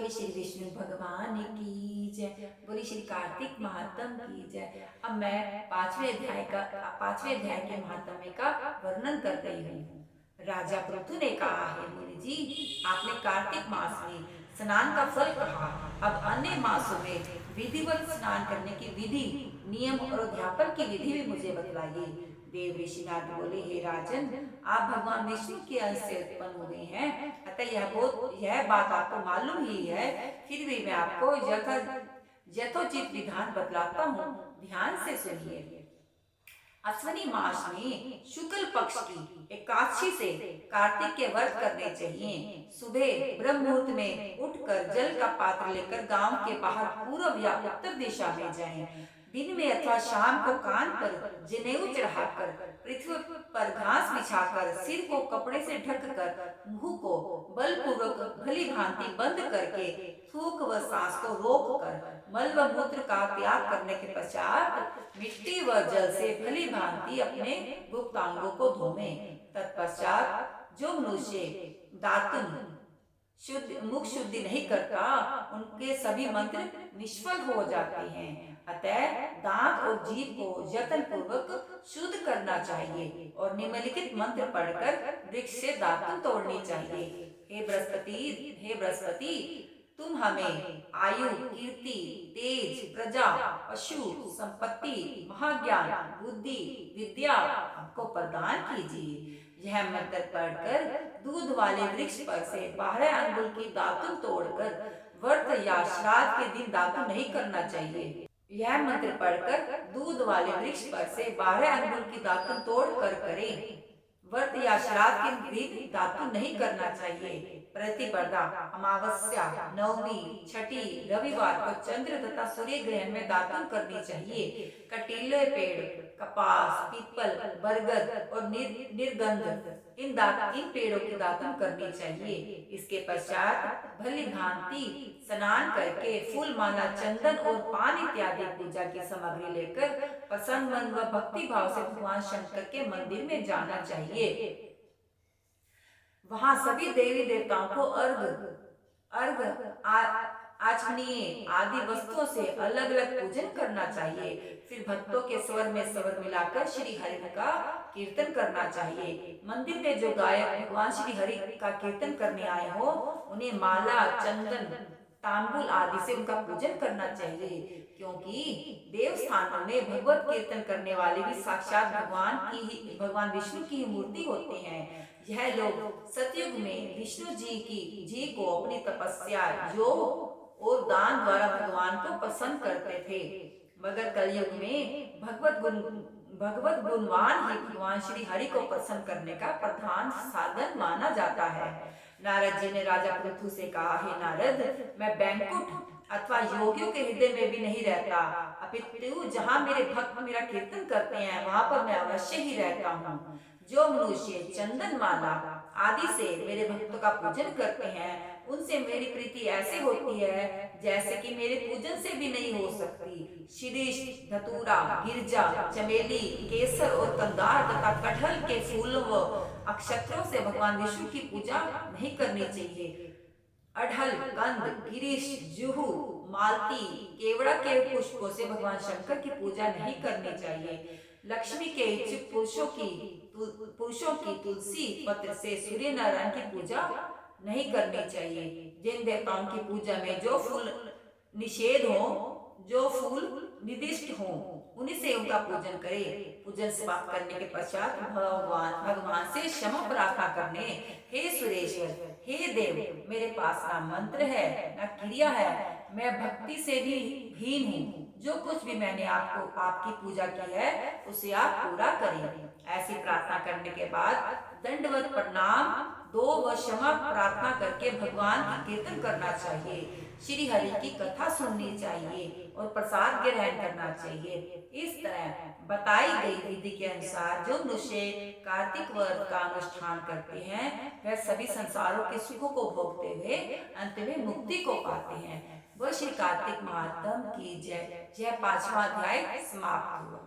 बोली श्री विष्णु भगवान की जय, बोली श्री कार्तिक महात्म की जय। अब मैं पांचवें अध्याय के महात्म्य का वर्णन कर रही हूँ। राजा पृथु ने कहा, है मुनि जी, आपने कार्तिक मास में स्नान का फल कहा, अब अन्य मासों में विधिवत स्नान करने की विधि, नियम और अध्यापन की विधि भी मुझे बतलाइए। देव ऋषिनाथ बोले, हे राजन, आप भगवान विष्णु के अंश से उत्पन्न हुए हैं, अतः यह बात आपको मालूम ही है। फिर भी मैं आपको यथोचित विधान बतलाता हूँ, ध्यान से सुनिए। अश्विनी मास में शुक्ल पक्ष की एकादशी से कार्तिक के व्रत करने चाहिए। सुबह ब्रह्म मुहूर्त में उठकर जल का पात्र लेकर गांव के बाहर पूर्व या उत्तर दिशा में जाएं। दिन में अथवा शाम को कान पर जनेऊ चढ़ाकर, पृथ्वी पर घास बिछाकर, सिर को कपड़े से ढककर, मुंह को बलपूर्वक भली भांति बंद करके, थूक व सांस को रोककर, मल व मूत्र का त्याग करने के पश्चात मिट्टी व जल से भली भांति अपने गुप्तांगों को धोवें। तत्पश्चात जो मनुष्य दातुन मुख शुद्धि नहीं करता, उनके सभी मंत्र निष्फल हो जाते हैं। अतः दांत और जीभ को यत्न पूर्वक शुद्ध करना चाहिए और निम्नलिखित मंत्र पढ़कर वृक्ष से दातुन तोड़नी चाहिए। हे बृहस्पति, तुम हमें आयु, कीर्ति, तेज, प्रजा, पशु, संपत्ति, महाज्ञान, बुद्धि, विद्या को प्रदान कीजिए। यह मंत्र पढ़कर दूध वाले वृक्ष पर से 12 अंगुल की दातुन तोड़कर, व्रत या श्राद्ध के दिन दातुन नहीं करना चाहिए। यह मंत्र पढ़कर दूध वाले वृक्ष पर से 12 अंगुल की दातुन तोड़कर करें। व्रत या श्राद्ध के दिन दातुन नहीं करना चाहिए। प्रतिपदा, अमावस्या, नवमी, छठी, रविवार को चंद्र तथा सूर्य ग्रहण में दातुन करनी चाहिए। कटीले पेड़, कपास, पीपल, बरगद और निर्गंध, इन पेड़ों की दातुन करनी चाहिए। इसके पश्चात भली भांति स्नान करके फूल, माला, चंदन और पान इत्यादि पूजा की सामग्री लेकर प्रसन्न मन व भक्ति भाव से भगवान शंकर के मंदिर में जाना चाहिए। वहां सभी देवी देवताओं को आचमनीय आदि वस्तुओं से अलग अलग पूजन करना चाहिए। फिर भक्तों के स्वर में स्वर मिलाकर श्री हरि का कीर्तन करना चाहिए। मंदिर में जो गायक भगवान श्री हरि का कीर्तन करने आए हो, उन्हें माला, चंदन, तांबुल आदि से उनका पूजन करना चाहिए, क्योंकि देव स्थानों में भगवत कीर्तन करने वाले भी साक्षात भगवान विष्णु की ही मूर्ति होते हैं। यह लोग सतयुग में विष्णु जी को अपनी तपस्या, योग और दान द्वारा भगवान को प्रसन्न करते थे, मगर कलयुग में भगवत गुणवान ही भगवान श्री हरि को प्रसन्न करने का प्रधान साधन माना जाता है। नारद जी ने राजा पृथु से कहा, हे नारद, मैं बैंकुट अथवा योगियों के हृदय में भी नहीं रहता, अपितु जहाँ मेरे भक्त मेरा कीर्तन करते हैं, वहाँ पर मैं अवश्य ही रहता हूँ। जो मनुष्य चंदन, माला आदि से मेरे भक्तों का पूजन करते हैं, उनसे मेरी प्रीति ऐसे होती है जैसे कि मेरे पूजन से भी नहीं हो सकती। शिरीष, धतूरा, गिरजा, चमेली, केसर और कंदार तथा कटहल के फूलों व अक्षत्रों से भगवान विष्णु की पूजा नहीं करनी चाहिए। अढ़ल, कंद, गिरीश, जुहू, मालती, केवड़ा के पुष्पों से भगवान शंकर की पूजा नहीं करनी चाहिए। लक्ष्मी के इच्छुक पुरुषों की तुलसी पत्र से सूर्य नारायण की पूजा नहीं करनी चाहिए। जिन देवताओं की पूजा में जो फूल निर्दिष्ट हो, उन्हीं से उनका पूजन करें। पूजन समाप्त करने के पश्चात भगवान से क्षमा प्रार्थना करने, हे सुरेश्वर, हे देव, मेरे पास ना मंत्र है ना क्रिया है, मैं भक्ति से भी हीन हूँ। जो कुछ भी मैंने आपकी पूजा की है, उसे आप पूरा करें। ऐसी प्रार्थना करने के बाद दंडवत प्रणाम दो व क्षमा प्रार्थना करके भगवान की कीर्तन करना चाहिए। श्री हरि की कथा सुननी चाहिए और प्रसाद ग्रहण करना चाहिए। इस तरह बताई गई विधि के अनुसार जो मनुष्य कार्तिक व्रत का अनुष्ठान करते हैं, वह सभी संसारों के सुखों को भोगते हुए अंत में मुक्ति को पाते हैं। वह श्री कार्तिक महात्म की जय। 5वां अध्याय समाप्त हुआ।